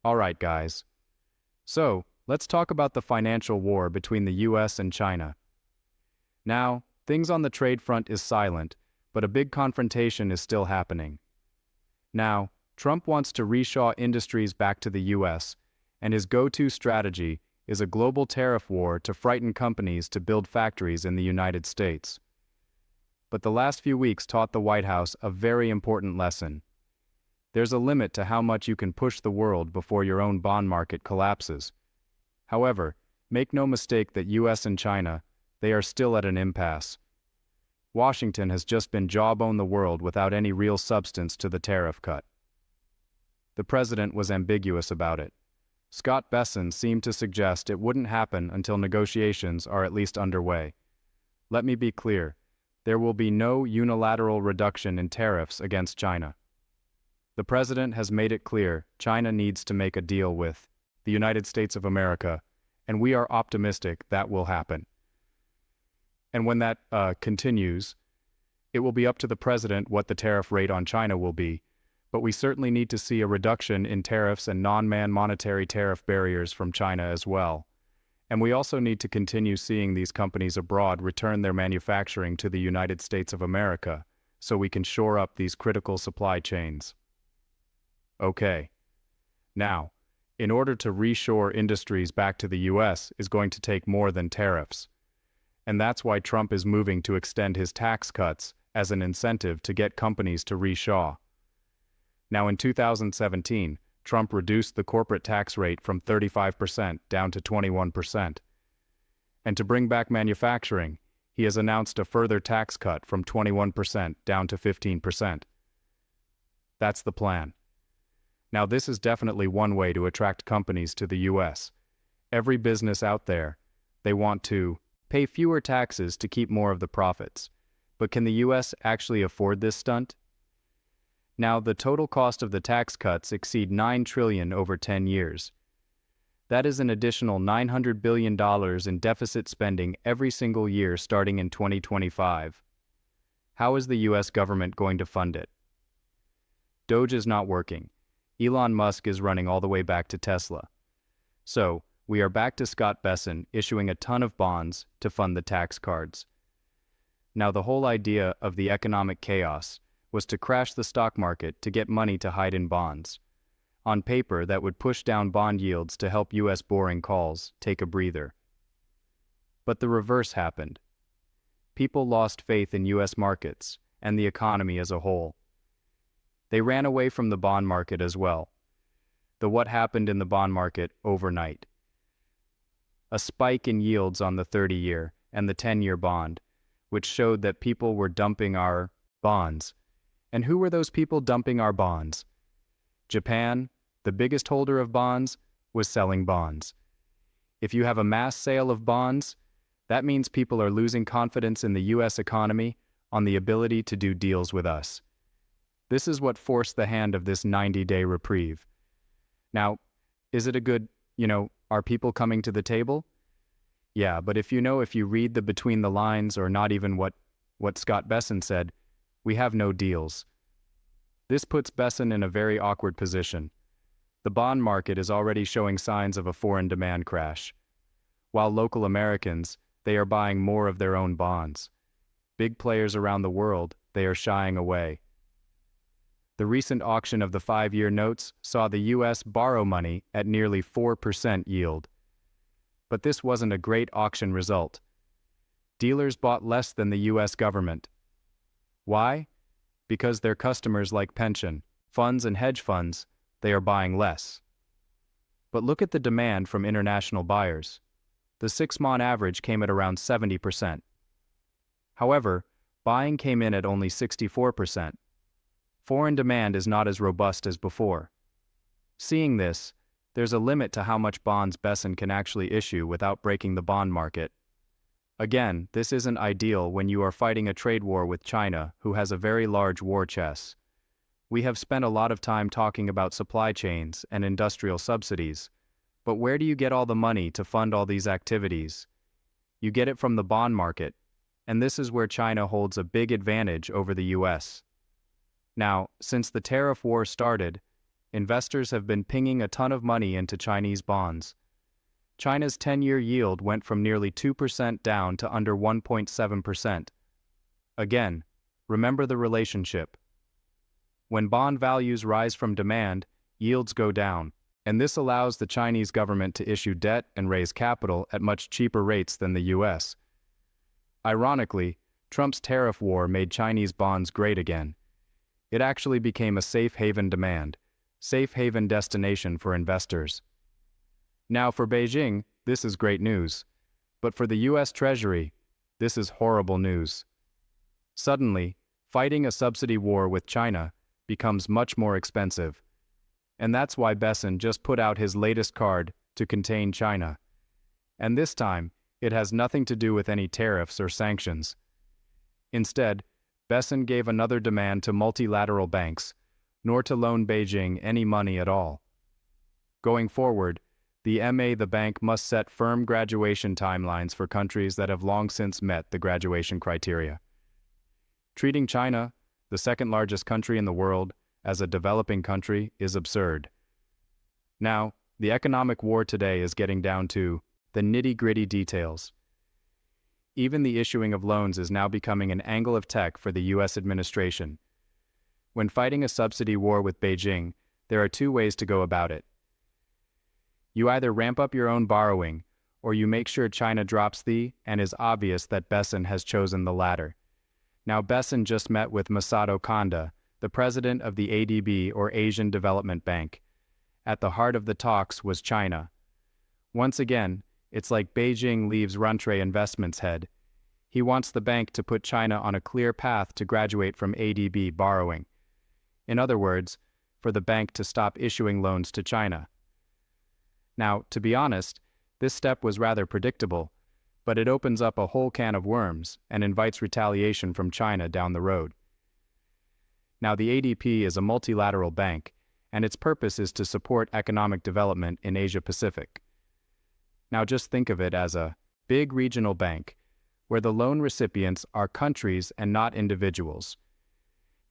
Alright, guys. So, let's talk about the financial war between the US and China. Now, things on the trade front is silent, but a big confrontation is still happening. Now, Trump wants to reshaw industries back to the US, and his go-to strategy is a global tariff war to frighten companies to build factories in the United States. But the last few weeks taught the White House a very important lesson. There's a limit to how much you can push the world before your own bond market collapses. However, make no mistake that US and China, they are still at an impasse. Washington has just been jawbone the world without any real substance to the tariff cut. The president was ambiguous about it. Scott Bessent seemed to suggest it wouldn't happen until negotiations are at least underway. Let me be clear, there will be no unilateral reduction in tariffs against China. The president has made it clear China needs to make a deal with the United States of America, and we are optimistic that will happen. And when that continues, it will be up to the president what the tariff rate on China will be, but we certainly need to see a reduction in tariffs and non-monetary tariff barriers from China as well. And we also need to continue seeing these companies abroad return their manufacturing to the United States of America, so we can shore up these critical supply chains. Okay. Now, in order to reshore industries back to the US is going to take more than tariffs. And that's why Trump is moving to extend his tax cuts as an incentive to get companies to reshaw. Now in 2017, Trump reduced the corporate tax rate from 35% down to 21%. And to bring back manufacturing, he has announced a further tax cut from 21% down to 15%. That's the plan. Now this is definitely one way to attract companies to the US. Every business out there, they want to pay fewer taxes to keep more of the profits. But can the US actually afford this stunt? Now the total cost of the tax cuts exceed $9 trillion over 10 years. That is an additional $900 billion in deficit spending every single year starting in 2025. How is the US government going to fund it? Doge is not working. Elon Musk is running all the way back to Tesla. So, we are back to Scott Bessent issuing a ton of bonds to fund the tax cards. Now the whole idea of the economic chaos was to crash the stock market to get money to hide in bonds. On paper, that would push down bond yields to help US boring calls take a breather. But the reverse happened. People lost faith in US markets and the economy as a whole. They ran away from the bond market as well. What happened in the bond market overnight? A spike in yields on the 30-year and the 10-year bond, which showed that people were dumping our bonds. And who were those people dumping our bonds? Japan, the biggest holder of bonds, was selling bonds. If you have a mass sale of bonds, that means people are losing confidence in the US economy on the ability to do deals with us. This is what forced the hand of this 90-day reprieve. Now, is it a good, are people coming to the table? Yeah, but if you read the between the lines or not even what Scott Bessent said, we have no deals. This puts Bessent in a very awkward position. The bond market is already showing signs of a foreign demand crash. While local Americans, they are buying more of their own bonds. Big players around the world, they are shying away. The recent auction of the 5-year notes saw the US borrow money at nearly 4% yield. But this wasn't a great auction result. Dealers bought less than the US government. Why? Because their customers like pension, funds and hedge funds, they are buying less. But look at the demand from international buyers. The 6-month average came at around 70%. However, buying came in at only 64%. Foreign demand is not as robust as before. Seeing this, there's a limit to how much bonds Bessent can actually issue without breaking the bond market. Again, this isn't ideal when you are fighting a trade war with China, who has a very large war chest. We have spent a lot of time talking about supply chains and industrial subsidies, but where do you get all the money to fund all these activities? You get it from the bond market, and this is where China holds a big advantage over the US. Now, since the tariff war started, investors have been pinging a ton of money into Chinese bonds. China's 10-year yield went from nearly 2% down to under 1.7%. Again, remember the relationship. When bond values rise from demand, yields go down, and this allows the Chinese government to issue debt and raise capital at much cheaper rates than the US. Ironically, Trump's tariff war made Chinese bonds great again. It actually became a safe haven destination for investors. Now for Beijing, this is great news. But for the US Treasury, this is horrible news. Suddenly, fighting a subsidy war with China becomes much more expensive. And that's why Bessent just put out his latest card to contain China. And this time, it has nothing to do with any tariffs or sanctions. Instead, Bessent gave another demand to multilateral banks, nor to loan Beijing any money at all. Going forward, the bank must set firm graduation timelines for countries that have long since met the graduation criteria. Treating China, the second largest country in the world, as a developing country is absurd. Now, the economic war today is getting down to the nitty-gritty details. Even the issuing of loans is now becoming an angle of tech for the US administration. When fighting a subsidy war with Beijing, there are two ways to go about it. You either ramp up your own borrowing, or you make sure China drops and is obvious that Bessent has chosen the latter. Now Bessent just met with Masato Kanda, the president of the ADB or Asian Development Bank. At the heart of the talks was China. Once again, it's like Beijing leaves Runtre Investments' head. He wants the bank to put China on a clear path to graduate from ADB borrowing. In other words, for the bank to stop issuing loans to China. Now, to be honest, this step was rather predictable, but it opens up a whole can of worms and invites retaliation from China down the road. Now, the ADB is a multilateral bank, and its purpose is to support economic development in Asia-Pacific. Now, just think of it as a big regional bank, where the loan recipients are countries and not individuals.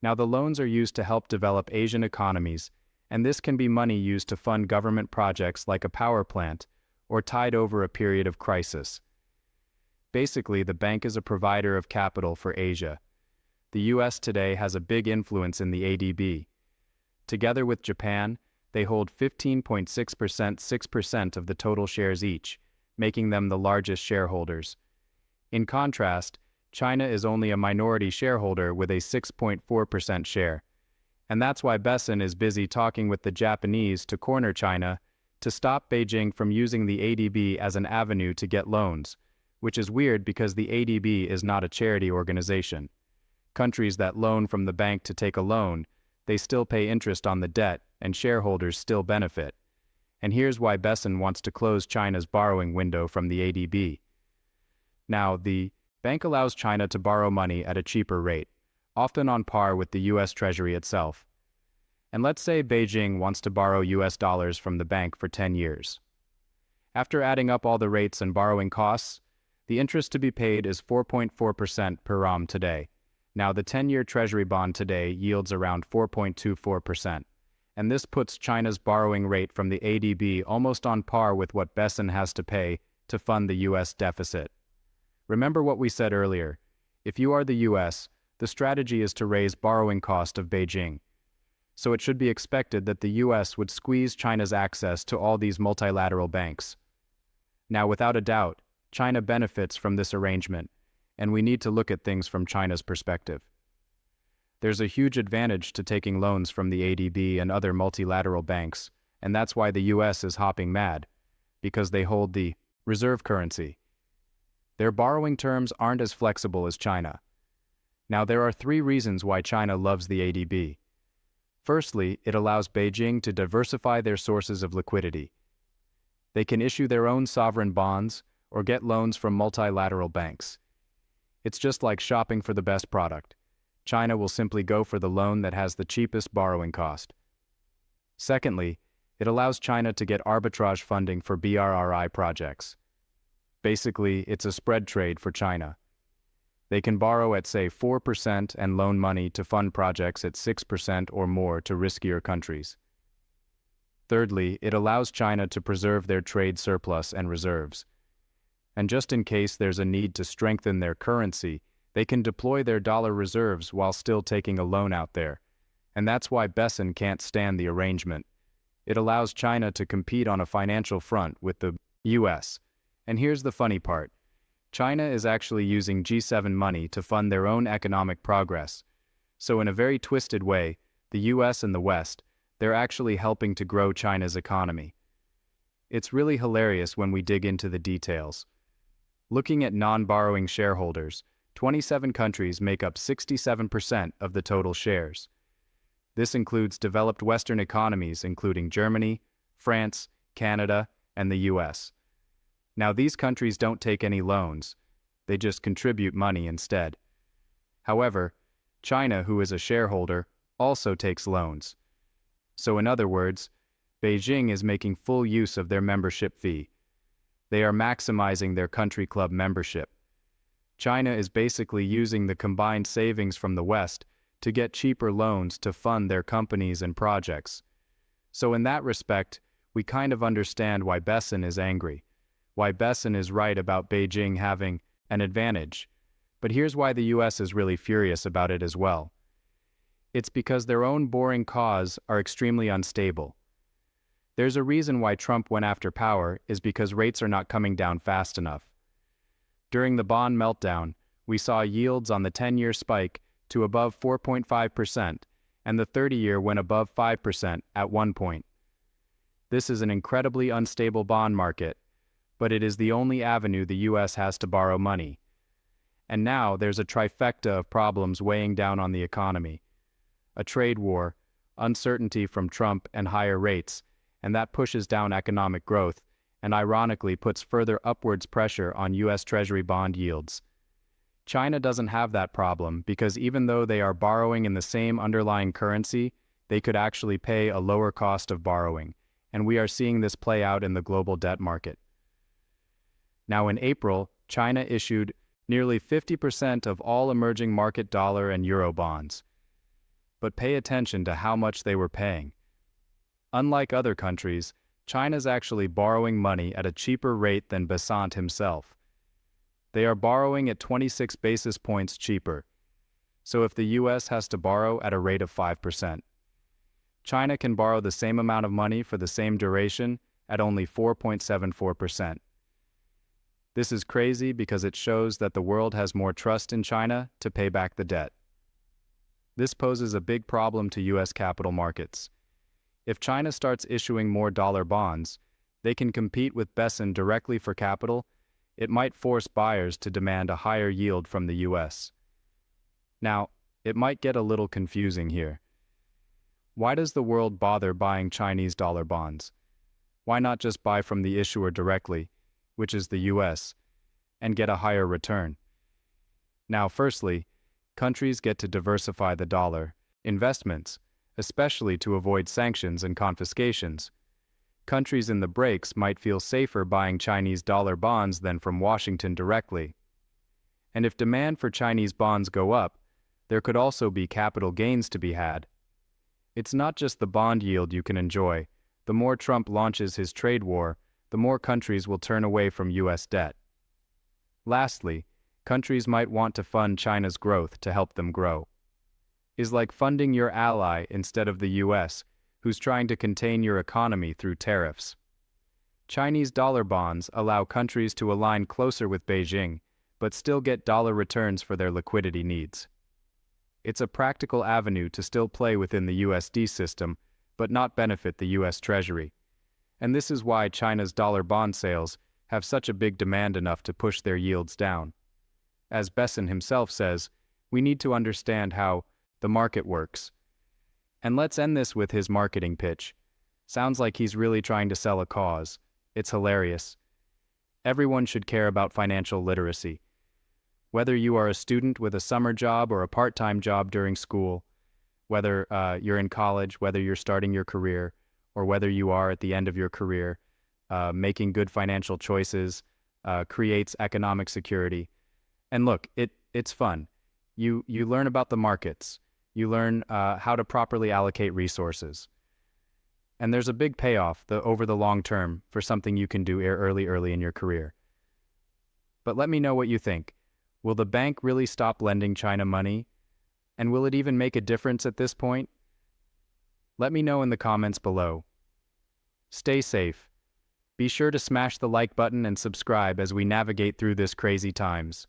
Now, the loans are used to help develop Asian economies, and this can be money used to fund government projects like a power plant, or tide over a period of crisis. Basically, the bank is a provider of capital for Asia. The US today has a big influence in the ADB. Together with Japan, they hold 6% of the total shares each, making them the largest shareholders. In contrast, China is only a minority shareholder with a 6.4% share. And that's why Bessent is busy talking with the Japanese to corner China to stop Beijing from using the ADB as an avenue to get loans, which is weird because the ADB is not a charity organization. Countries that loan from the bank to take a loan, they still pay interest on the debt and shareholders still benefit. And here's why Bessent wants to close China's borrowing window from the ADB. Now, the bank allows China to borrow money at a cheaper rate, often on par with the US Treasury itself. And let's say Beijing wants to borrow US dollars from the bank for 10 years. After adding up all the rates and borrowing costs, the interest to be paid is 4.4% per annum today. Now, the 10-year Treasury bond today yields around 4.24%, and this puts China's borrowing rate from the ADB almost on par with what Bessent has to pay to fund the US deficit. Remember what we said earlier. If you are the US, the strategy is to raise borrowing cost of Beijing. So it should be expected that the US would squeeze China's access to all these multilateral banks. Now, without a doubt, China benefits from this arrangement, and we need to look at things from China's perspective. There's a huge advantage to taking loans from the ADB and other multilateral banks, and that's why the US is hopping mad, because they hold the reserve currency. Their borrowing terms aren't as flexible as China. Now, there are 3 reasons why China loves the ADB. Firstly, it allows Beijing to diversify their sources of liquidity. They can issue their own sovereign bonds or get loans from multilateral banks. It's just like shopping for the best product. China will simply go for the loan that has the cheapest borrowing cost. Secondly, it allows China to get arbitrage funding for BRRI projects. Basically, it's a spread trade for China. They can borrow at, say, 4% and loan money to fund projects at 6% or more to riskier countries. Thirdly, it allows China to preserve their trade surplus and reserves. And just in case there's a need to strengthen their currency, they can deploy their dollar reserves while still taking a loan out there. And that's why Bessent can't stand the arrangement. It allows China to compete on a financial front with the US. And here's the funny part. China is actually using G7 money to fund their own economic progress. So in a very twisted way, the US and the West, they're actually helping to grow China's economy. It's really hilarious when we dig into the details. Looking at non-borrowing shareholders, 27 countries make up 67% of the total shares. This includes developed Western economies including Germany, France, Canada, and the US. Now these countries don't take any loans, they just contribute money instead. However, China, who is a shareholder, also takes loans. So in other words, Beijing is making full use of their membership fee. They are maximizing their country club membership. China is basically using the combined savings from the West to get cheaper loans to fund their companies and projects. So in that respect, we kind of understand why Bessent is angry, why Bessent is right about Beijing having an advantage. But here's why the US is really furious about it as well. It's because their own boring cause are extremely unstable. There's a reason why Trump went after power is because rates are not coming down fast enough. During the bond meltdown, we saw yields on the 10-year spike to above 4.5%, and the 30-year went above 5% at one point. This is an incredibly unstable bond market, but it is the only avenue the US has to borrow money. And now there's a trifecta of problems weighing down on the economy. A trade war, uncertainty from Trump and higher rates, and that pushes down economic growth and ironically puts further upwards pressure on US Treasury bond yields. China doesn't have that problem because even though they are borrowing in the same underlying currency, they could actually pay a lower cost of borrowing, and we are seeing this play out in the global debt market. Now in April, China issued nearly 50% of all emerging market dollar and euro bonds. But pay attention to how much they were paying. Unlike other countries, China's actually borrowing money at a cheaper rate than Bessent himself. They are borrowing at 26 basis points cheaper. So if the US has to borrow at a rate of 5%, China can borrow the same amount of money for the same duration at only 4.74%. This is crazy because it shows that the world has more trust in China to pay back the debt. This poses a big problem to US capital markets. If China starts issuing more dollar bonds, they can compete with Bessent directly for capital. It might force buyers to demand a higher yield from the US. Now, it might get a little confusing here. Why does the world bother buying Chinese dollar bonds? Why not just buy from the issuer directly, which is the US, and get a higher return? Now, firstly, countries get to diversify the dollar investments, especially to avoid sanctions and confiscations. Countries in the BRICS might feel safer buying Chinese dollar bonds than from Washington directly. And if demand for Chinese bonds go up, there could also be capital gains to be had. It's not just the bond yield you can enjoy. The more Trump launches his trade war, the more countries will turn away from US debt. Lastly, countries might want to fund China's growth to help them grow. Is like funding your ally instead of the US, who's trying to contain your economy through tariffs. Chinese dollar bonds allow countries to align closer with Beijing, but still get dollar returns for their liquidity needs. It's a practical avenue to still play within the USD system, but not benefit the US Treasury. And this is why China's dollar bond sales have such a big demand enough to push their yields down. As Bessent himself says, we need to understand how the market works. And let's end this with his marketing pitch. Sounds like he's really trying to sell a cause. It's hilarious. Everyone should care about financial literacy. Whether you are a student with a summer job or a part-time job during school, whether you're in college, whether you're starting your career, or whether you are at the end of your career, making good financial choices creates economic security. And look, it's fun. You learn about the markets. You learn how to properly allocate resources. And there's a big payoff over the long term for something you can do early in your career. But let me know what you think. Will the bank really stop lending China money? And will it even make a difference at this point? Let me know in the comments below. Stay safe. Be sure to smash the like button and subscribe as we navigate through this crazy times.